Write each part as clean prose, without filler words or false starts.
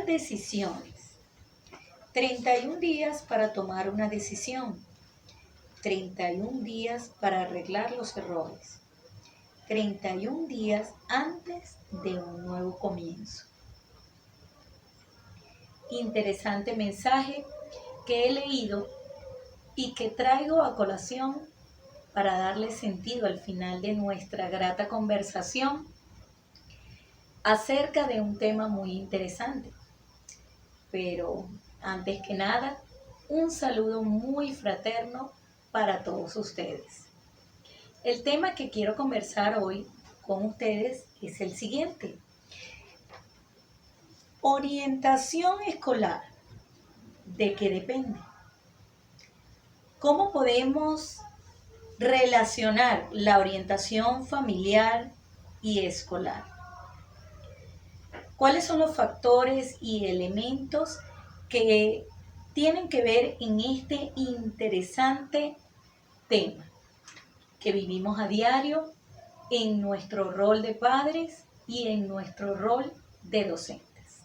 decisiones. 31 días para tomar una decisión. 31 días para arreglar los errores. 31 días antes de un nuevo comienzo. Interesante mensaje que he leído y que traigo a colación para darle sentido al final de nuestra grata conversación acerca de un tema muy interesante. Pero antes que nada, un saludo muy fraterno para todos ustedes. El tema que quiero conversar hoy con ustedes es el siguiente. Orientación escolar. ¿De qué depende? ¿Cómo podemos relacionar la orientación familiar y escolar? ¿Cuáles son los factores y elementos que tienen que ver en este interesante tema que vivimos a diario en nuestro rol de padres y en nuestro rol de docentes?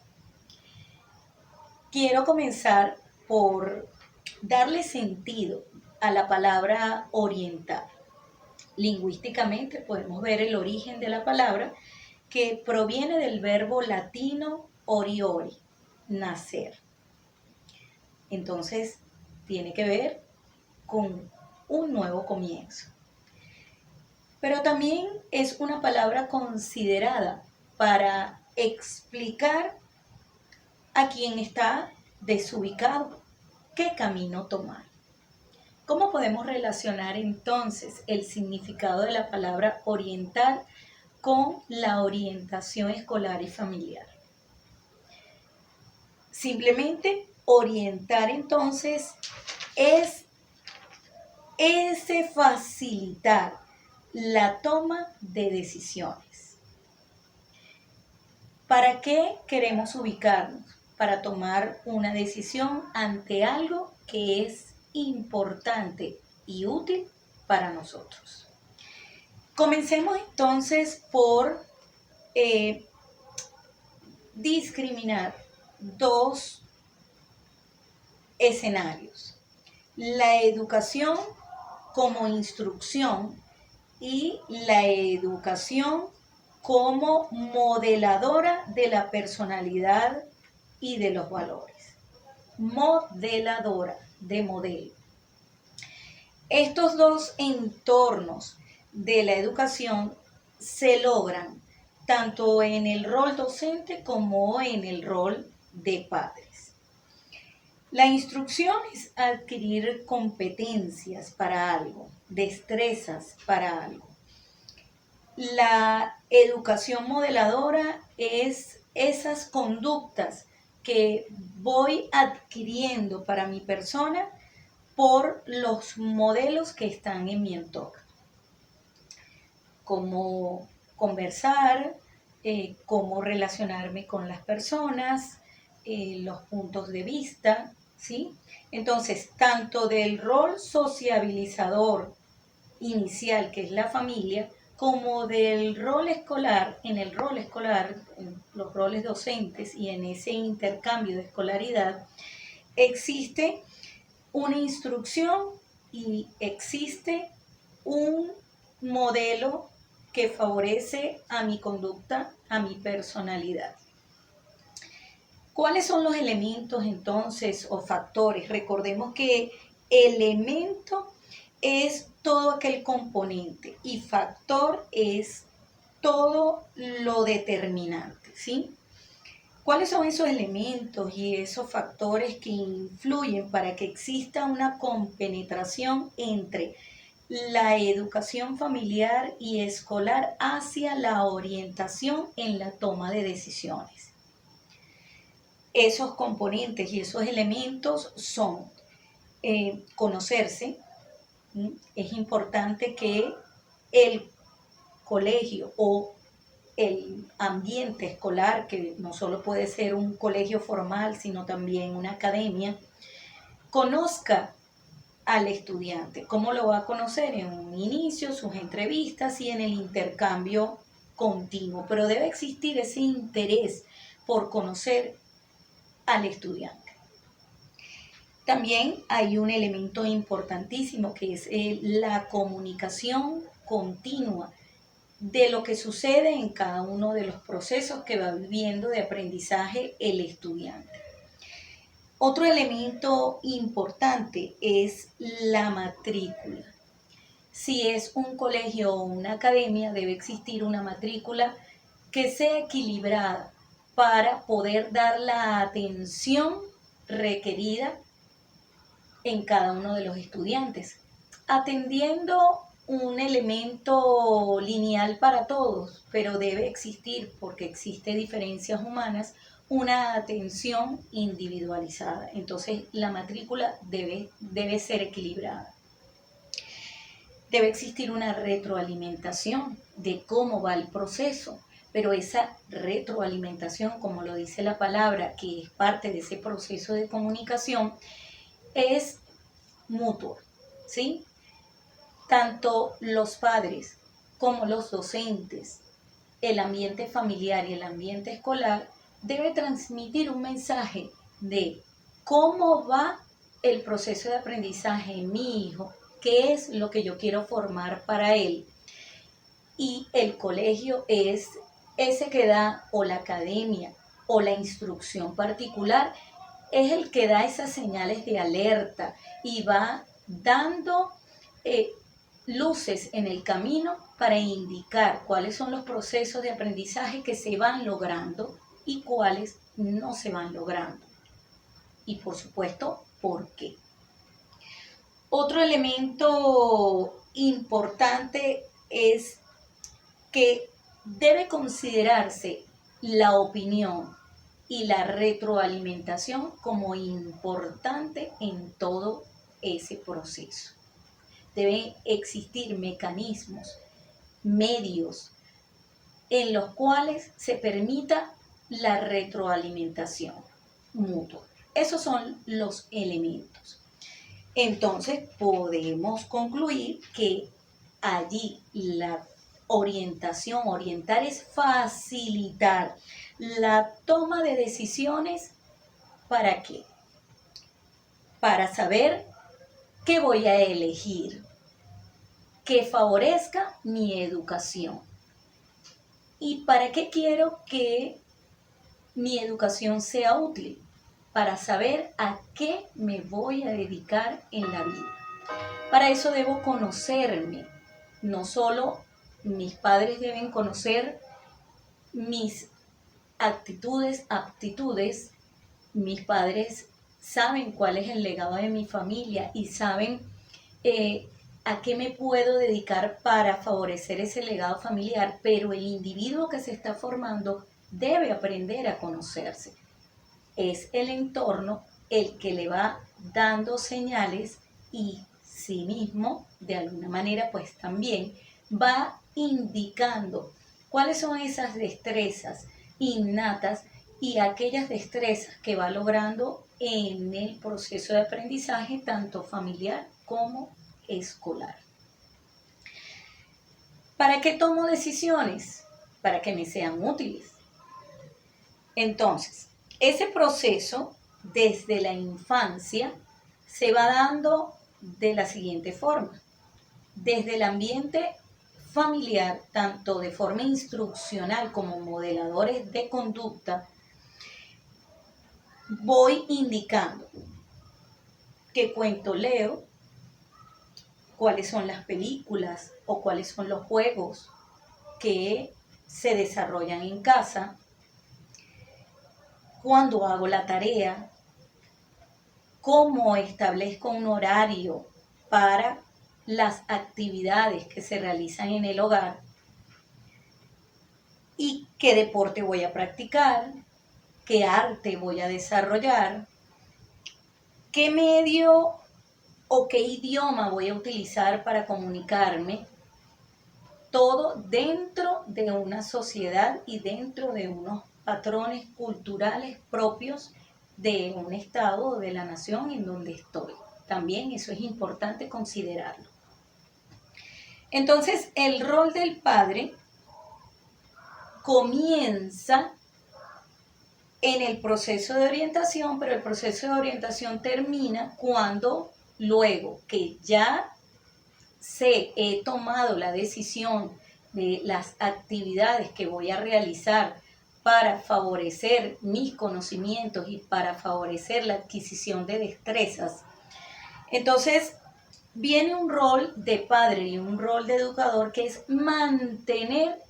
Quiero comenzar por darle sentido a la palabra orientar. Lingüísticamente podemos ver el origen de la palabra, que proviene del verbo latino oriori, nacer. Entonces, tiene que ver con un nuevo comienzo. Pero también es una palabra considerada para explicar a quien está desubicado qué camino tomar. ¿Cómo podemos relacionar entonces el significado de la palabra orientar con la orientación escolar y familiar? Simplemente orientar entonces es ese facilitar la toma de decisiones. ¿Para qué queremos ubicarnos? Para tomar una decisión ante algo que es importante y útil para nosotros. Comencemos entonces por discriminar dos escenarios: la educación como instrucción y la educación como modeladora de la personalidad y de los valores. Modeladora, de modelo. Estos dos entornos de la educación se logran tanto en el rol docente como en el rol de padres. La instrucción es adquirir competencias para algo, destrezas para algo. La educación modeladora es esas conductas que voy adquiriendo para mi persona por los modelos que están en mi entorno. Cómo conversar, cómo relacionarme con las personas, los puntos de vista, ¿sí? Entonces, tanto del rol sociabilizador inicial, que es la familia, como del rol escolar, en los roles docentes y en ese intercambio de escolaridad, existe una instrucción y existe un modelo que favorece a mi conducta, a mi personalidad. ¿Cuáles son los elementos entonces o factores? Recordemos que elemento es todo aquel componente y factor es todo lo determinante, ¿sí? ¿Cuáles son esos elementos y esos factores que influyen para que exista una compenetración entre la educación familiar y escolar hacia la orientación en la toma de decisiones? Esos componentes y esos elementos son conocerse. Es importante que el colegio o el ambiente escolar, que no solo puede ser un colegio formal, sino también una academia, conozca al estudiante. ¿Cómo lo va a conocer? En un inicio, sus entrevistas y en el intercambio continuo. Pero debe existir ese interés por conocer al estudiante. También hay un elemento importantísimo que es la comunicación continua de lo que sucede en cada uno de los procesos que va viviendo de aprendizaje el estudiante. Otro elemento importante es la matrícula. Si es un colegio o una academia, debe existir una matrícula que sea equilibrada para poder dar la atención requerida en cada uno de los estudiantes, atendiendo un elemento lineal para todos, pero debe existir, porque existe diferencias humanas, una atención individualizada. Entonces, la matrícula debe ser equilibrada. Debe existir una retroalimentación de cómo va el proceso, pero esa retroalimentación, como lo dice la palabra, que es parte de ese proceso de comunicación, es mutuo, ¿sí? Tanto los padres como los docentes, el ambiente familiar y el ambiente escolar debe transmitir un mensaje de cómo va el proceso de aprendizaje en mi hijo, qué es lo que yo quiero formar para él. Y el colegio es ese que da, o la academia, o la instrucción particular, es el que da esas señales de alerta y va dando luces en el camino para indicar cuáles son los procesos de aprendizaje que se van logrando y cuáles no se van logrando. Y por supuesto, ¿por qué? Otro elemento importante es que debe considerarse la opinión y la retroalimentación como importante en todo ese proceso. Deben existir mecanismos, medios en los cuales se permita la retroalimentación mutua. Esos son los elementos. Entonces podemos concluir que allí la orientar es facilitar la toma de decisiones. ¿Para qué? Para saber qué voy a elegir, que favorezca mi educación. ¿Y para qué quiero que mi educación sea útil? Para saber a qué me voy a dedicar en la vida. Para eso debo conocerme. No solo mis padres deben conocer mis actitudes, aptitudes. Mis padres saben cuál es el legado de mi familia y saben a qué me puedo dedicar para favorecer ese legado familiar, pero el individuo que se está formando debe aprender a conocerse. Es el entorno el que le va dando señales y sí mismo, de alguna manera, pues también va indicando cuáles son esas destrezas innatas y aquellas destrezas que va logrando en el proceso de aprendizaje, tanto familiar como escolar. ¿Para qué tomo decisiones? Para que me sean útiles. Entonces, ese proceso desde la infancia se va dando de la siguiente forma. Desde el ambiente familiar, tanto de forma instruccional como modeladores de conducta, voy indicando qué cuento leo, cuáles son las películas o cuáles son los juegos que se desarrollan en casa, cuándo hago la tarea, cómo establezco un horario para las actividades que se realizan en el hogar y qué deporte voy a practicar, qué arte voy a desarrollar, qué medio o qué idioma voy a utilizar para comunicarme, todo dentro de una sociedad y dentro de unos patrones culturales propios de un estado o de la nación en donde estoy. También eso es importante considerarlo. Entonces, el rol del padre comienza en el proceso de orientación, pero el proceso de orientación termina cuando luego que ya he tomado la decisión de las actividades que voy a realizar para favorecer mis conocimientos y para favorecer la adquisición de destrezas. Entonces, viene un rol de padre y un rol de educador que es mantener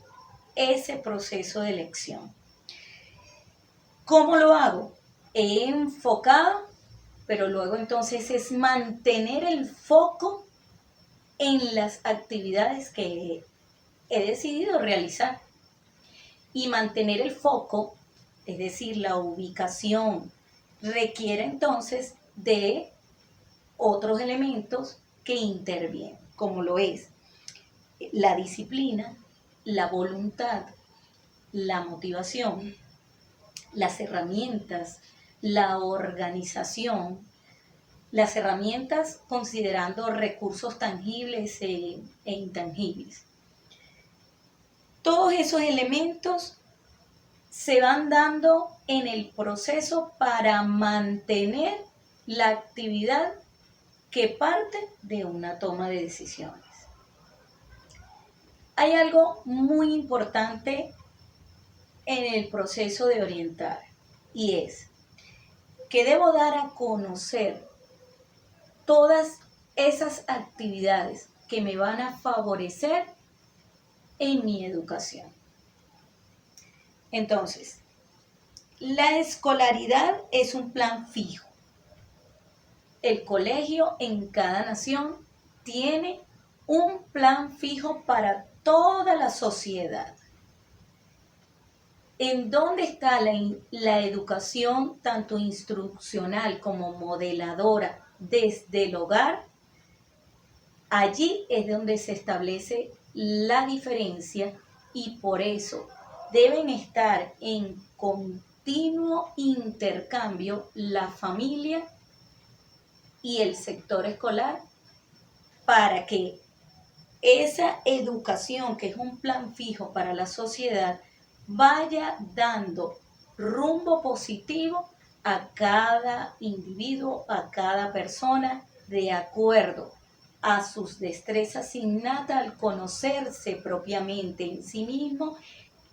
ese proceso de elección. ¿Cómo lo hago? He enfocado, pero luego entonces es mantener el foco en las actividades que he decidido realizar. Y mantener el foco, es decir, la ubicación, requiere entonces de otros elementos que intervienen, como lo es la disciplina, la voluntad, la motivación, las herramientas, la organización, las herramientas considerando recursos tangibles e intangibles. Todos esos elementos se van dando en el proceso para mantener la actividad que parte de una toma de decisiones. Hay algo muy importante en el proceso de orientar y es que debo dar a conocer todas esas actividades que me van a favorecer en mi educación. Entonces, la escolaridad es un plan fijo. El colegio en cada nación tiene un plan fijo para toda la sociedad. ¿En dónde está la educación tanto instruccional como modeladora desde el hogar? Allí es donde se establece la diferencia y por eso deben estar en continuo intercambio la familia y el sector escolar para que esa educación, que es un plan fijo para la sociedad, vaya dando rumbo positivo a cada individuo, a cada persona, de acuerdo a sus destrezas innatas al conocerse propiamente en sí mismo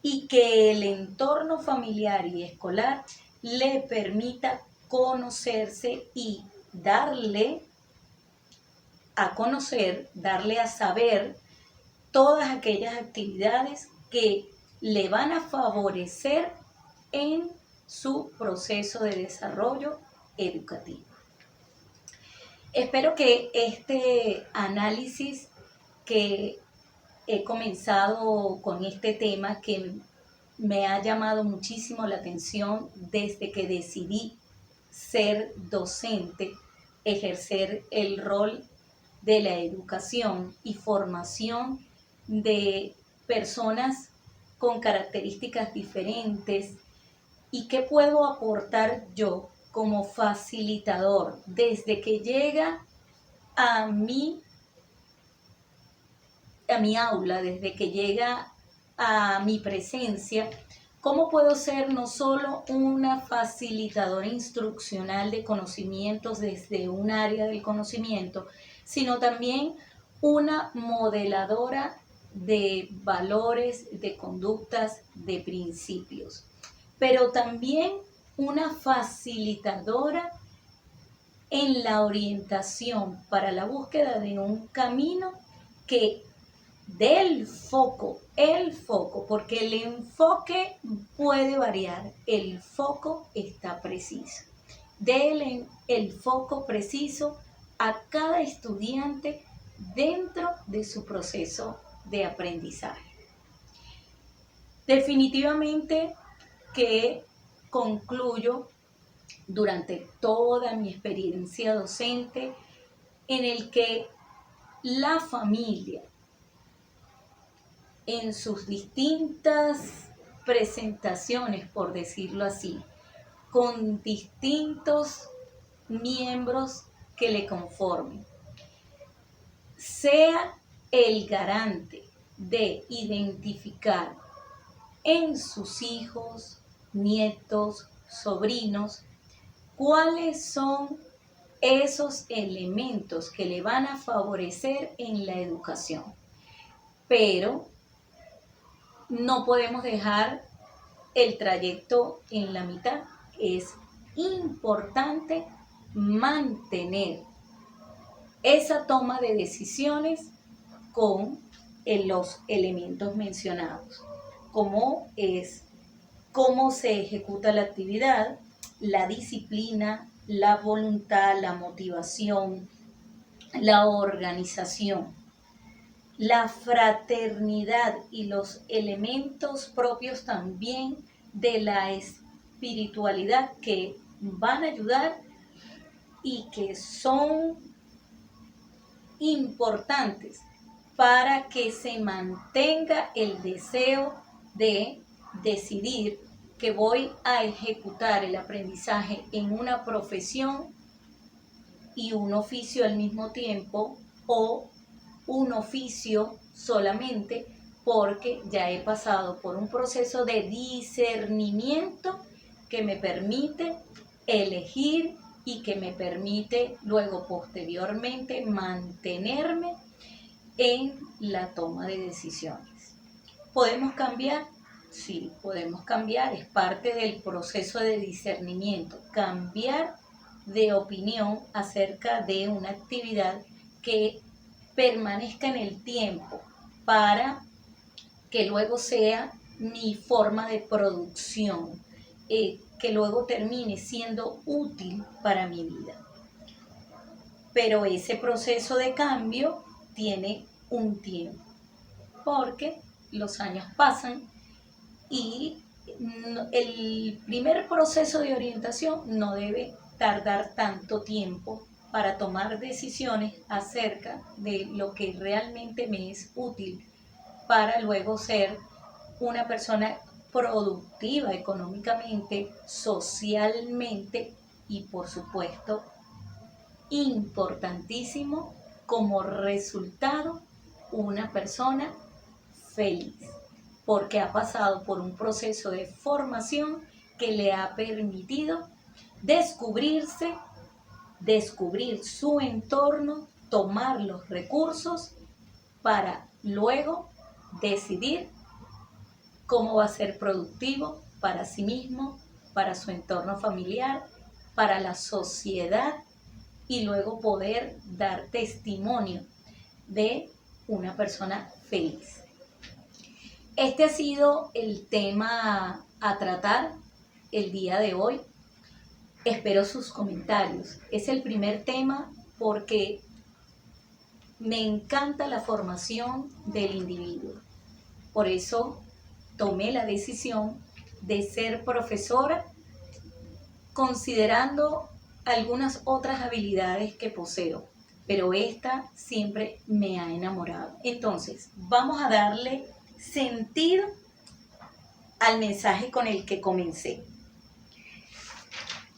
y que el entorno familiar y escolar le permita conocerse y darle a conocer, darle a saber todas aquellas actividades que le van a favorecer en su proceso de desarrollo educativo. Espero que este análisis que he comenzado con este tema que me ha llamado muchísimo la atención desde que decidí ser docente, ejercer el rol de la educación y formación de personas con características diferentes y qué puedo aportar yo como facilitador desde que llega a mi aula, desde que llega a mi presencia, cómo puedo ser no solo una facilitadora instruccional de conocimientos desde un área del conocimiento, sino también una modeladora de valores, de conductas, de principios, pero también una facilitadora en la orientación para la búsqueda de un camino que el foco, porque el enfoque puede variar, el foco está preciso. Denle el foco preciso a cada estudiante dentro de su proceso de aprendizaje. Definitivamente que concluyo durante toda mi experiencia docente en el que la familia en sus distintas presentaciones, por decirlo así, con distintos miembros que le conformen, sea el garante de identificar en sus hijos, nietos, sobrinos, cuáles son esos elementos que le van a favorecer en la educación. Pero no podemos dejar el trayecto en la mitad. Es importante mantener esa toma de decisiones con los elementos mencionados, como es cómo se ejecuta la actividad, la disciplina, la voluntad, la motivación, la organización, la fraternidad y los elementos propios también de la espiritualidad que van a ayudar y que son importantes para que se mantenga el deseo de decidir que voy a ejecutar el aprendizaje en una profesión y un oficio al mismo tiempo, o un oficio solamente porque ya he pasado por un proceso de discernimiento que me permite elegir y que me permite luego posteriormente mantenerme en la toma de decisiones. ¿Podemos cambiar? Sí, podemos cambiar, es parte del proceso de discernimiento, cambiar de opinión acerca de una actividad que permanezca en el tiempo para que luego sea mi forma de producción, que luego termine siendo útil para mi vida. Pero ese proceso de cambio tiene un tiempo, porque los años pasan y el primer proceso de orientación no debe tardar tanto tiempo para tomar decisiones acerca de lo que realmente me es útil para luego ser una persona productiva económicamente, socialmente y por supuesto importantísimo como resultado una persona feliz, porque ha pasado por un proceso de formación que le ha permitido descubrirse, descubrir su entorno, tomar los recursos para luego decidir cómo va a ser productivo para sí mismo, para su entorno familiar, para la sociedad y luego poder dar testimonio de una persona feliz. Este ha sido el tema a tratar el día de hoy. Espero sus comentarios. Es el primer tema porque me encanta la formación del individuo. Por eso tomé la decisión de ser profesora considerando algunas otras habilidades que poseo, pero esta siempre me ha enamorado. Entonces, vamos a darle sentido al mensaje con el que comencé.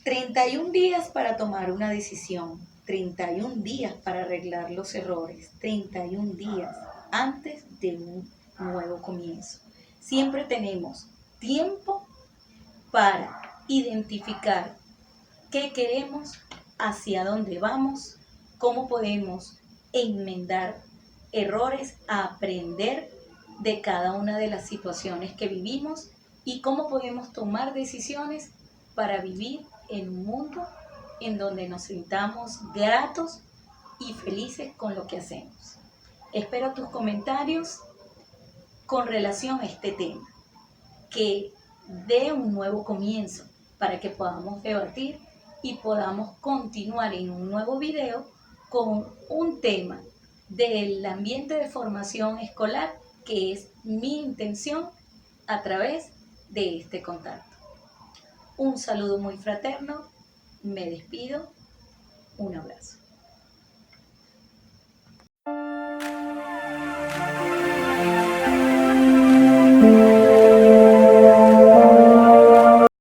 31 días para tomar una decisión, 31 días para arreglar los errores, 31 días antes de un nuevo comienzo. Siempre tenemos tiempo para identificar qué queremos, hacia dónde vamos, cómo podemos enmendar errores, aprender de cada una de las situaciones que vivimos y cómo podemos tomar decisiones para vivir en un mundo en donde nos sintamos gratos y felices con lo que hacemos. Espero tus comentarios con relación a este tema, que dé un nuevo comienzo para que podamos debatir y podamos continuar en un nuevo video con un tema del ambiente de formación escolar, que es mi intención a través de este contacto. Un saludo muy fraterno, me despido, un abrazo.